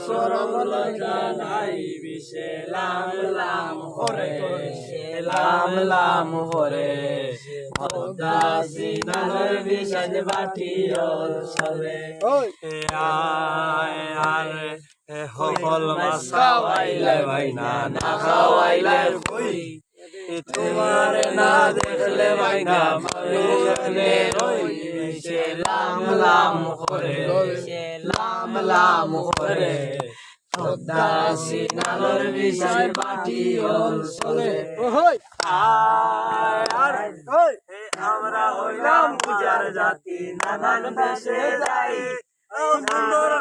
সরল জানাই বিশে লাম লাম হরে লাম লাম হরে দাসিনার বিশাল বাটিয়ল সরে আর সকল মাছ খাওয়াইলে ভাই না না খাওয়াইলে কই তোমার না দেখলে ভাই না মারুনে রই সে লাম লাম করে লাম লাম করে দাসী নালর বিশাল বাটি অঞ্চলে আর আমরা হইলাম পূজার জাতি নানান দেশে যাই সুন্দর